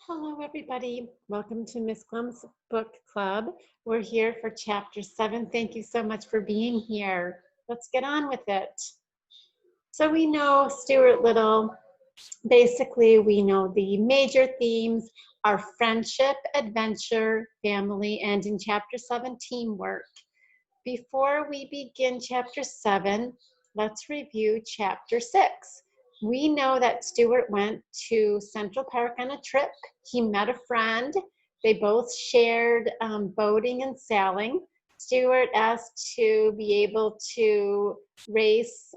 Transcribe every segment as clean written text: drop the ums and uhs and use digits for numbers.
Hello, everybody. Welcome to Miss Glumm's Book Club. We're here for Chapter 7. Thank you so much for being here. Let's get on with it. So we know Stuart Little. Basically, we know the major themes are friendship, adventure, family, and in Chapter 7, teamwork. Before we begin Chapter 7, let's review Chapter 6. We know that Stuart went to Central Park on a trip. He met a friend. They both shared boating and sailing. Stuart asked to be able to race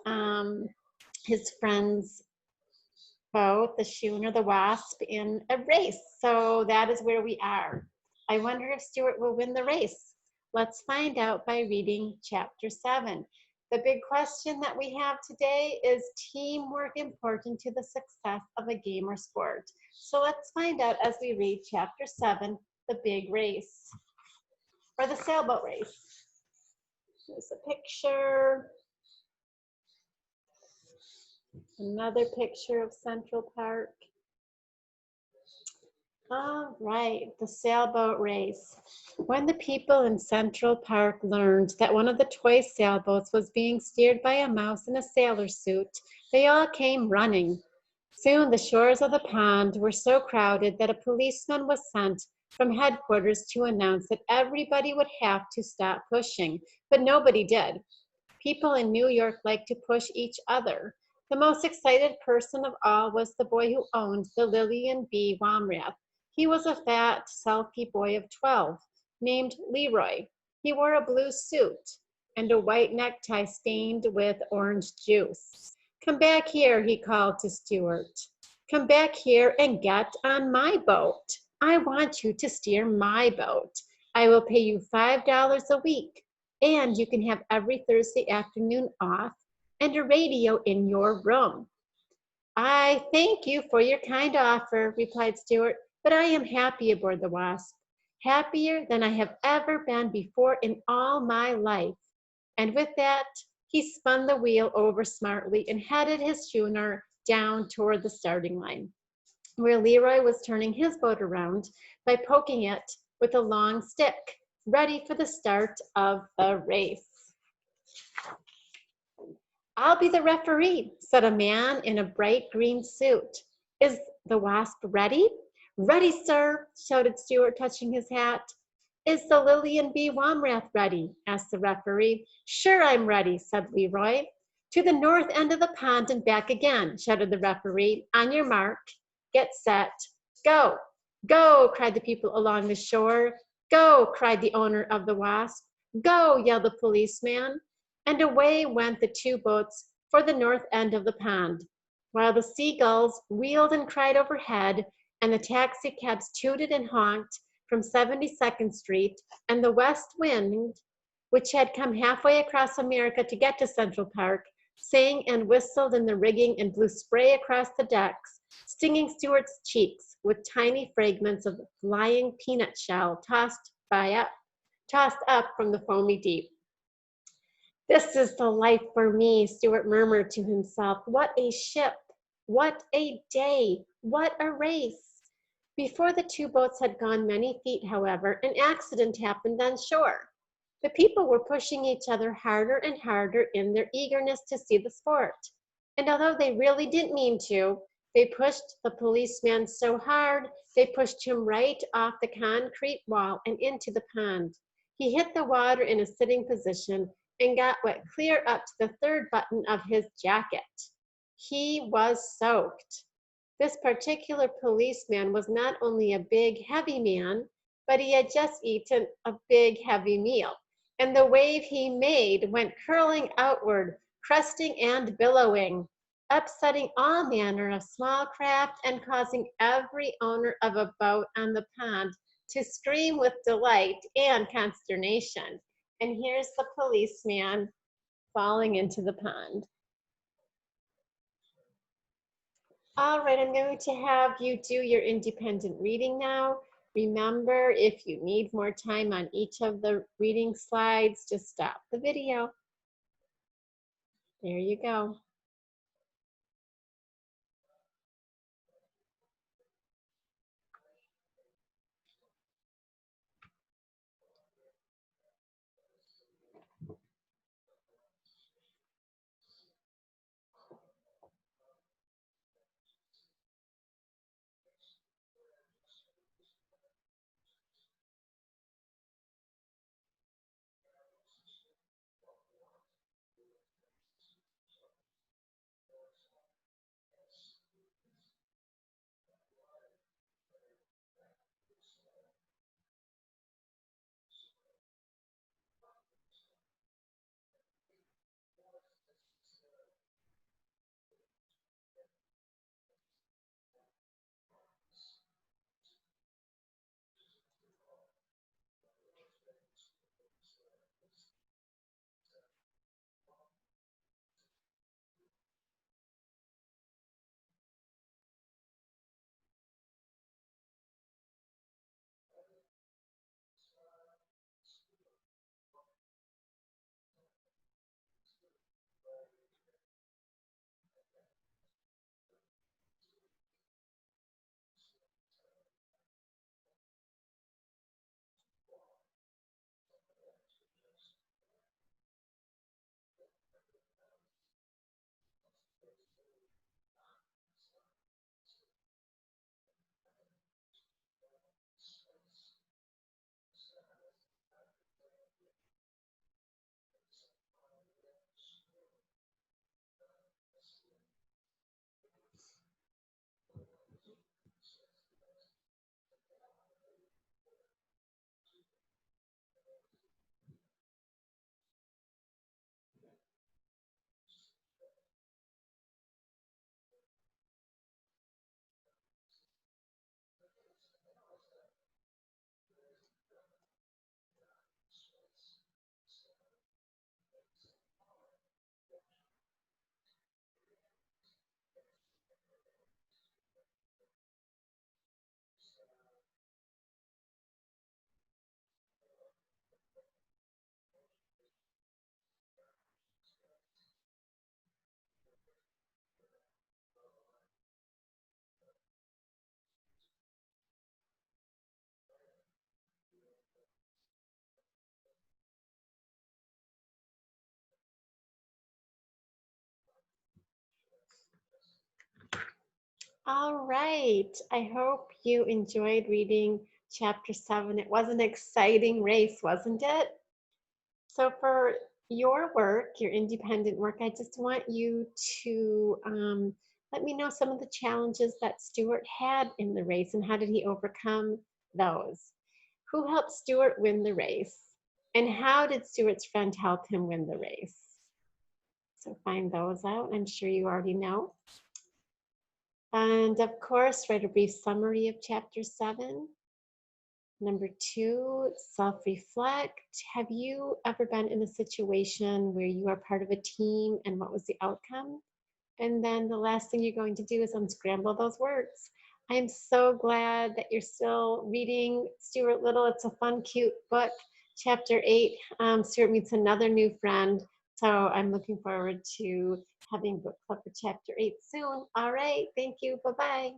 his friend's boat, the schooner, the Wasp, in a race. So that is where we are. I wonder if Stuart will win the race. Let's find out by reading Chapter 7. The big question that we have today is teamwork important to the success of a game or sport? So let's find out as we read Chapter 7, the big race, or the sailboat race. There's a picture. Another picture of Central Park. All right, the sailboat race. When the people in Central Park learned that one of the toy sailboats was being steered by a mouse in a sailor suit, they all came running. Soon the shores of the pond were so crowded that a policeman was sent from headquarters to announce that everybody would have to stop pushing, but nobody did. People in New York like to push each other. The most excited person of all was the boy who owned the Lillian B. Wamrath. He was a fat, sulky boy of 12, named Leroy. He wore a blue suit and a white necktie stained with orange juice. "Come back here," he called to Stuart. "Come back here and get on my boat. I want you to steer my boat. I will pay you $5 a week, and you can have every Thursday afternoon off and a radio in your room." "I thank you for your kind offer," replied Stuart, "but I am happy aboard the Wasp, happier than I have ever been before in all my life." And with that, he spun the wheel over smartly and headed his schooner down toward the starting line, where Leroy was turning his boat around by poking it with a long stick, ready for the start of the race. "I'll be the referee," said a man in a bright green suit. "Is the Wasp ready?" "Ready, sir," shouted Stuart, touching his hat. "Is the Lillian B. Wamrath ready?" asked the referee. "Sure I'm ready," said Leroy. "To the north end of the pond and back again," shouted the referee. "On your mark, get set, go." "Go!" cried the people along the shore. "Go!" cried the owner of the Wasp. "Go!" yelled the policeman. And away went the two boats for the north end of the pond, while the seagulls wheeled and cried overhead, and the taxicabs tooted and honked from 72nd Street, and the west wind, which had come halfway across America to get to Central Park, sang and whistled in the rigging and blew spray across the decks, stinging Stuart's cheeks with tiny fragments of flying peanut shell tossed up from the foamy deep. "This is the life for me," Stuart murmured to himself. "What a ship! What a day! What a race!" Before the two boats had gone many feet, however, an accident happened on shore. The people were pushing each other harder and harder in their eagerness to see the sport. And although they really didn't mean to, they pushed the policeman so hard, they pushed him right off the concrete wall and into the pond. He hit the water in a sitting position and got wet clear up to the third button of his jacket. He was soaked. This particular policeman was not only a big, heavy man, but he had just eaten a big, heavy meal, and the wave he made went curling outward, cresting and billowing, upsetting all manner of small craft and causing every owner of a boat on the pond to scream with delight and consternation. And here's the policeman falling into the pond. All right, I'm going to have you do your independent reading now. Remember, if you need more time on each of the reading slides, just stop the video. There you go. All right. I hope you enjoyed reading chapter 7. It was an exciting race, wasn't it? So, for your work, your independent work, I just want you to let me know some of the challenges that Stuart had in the race and how did he overcome those? Who helped Stuart win the race? And how did Stuart's friend help him win the race? So, find those out. I'm sure you already know. And of course, write a brief summary of chapter 7. Number 2, self-reflect. Have you ever been in a situation where you are part of a team and what was the outcome? And then the last thing you're going to do is unscramble those words. I am so glad that you're still reading Stuart Little. It's a fun, cute book. Chapter 8, Stuart meets another new friend. So I'm looking forward to having book club for chapter 8 soon. All right. Thank you. Bye-bye.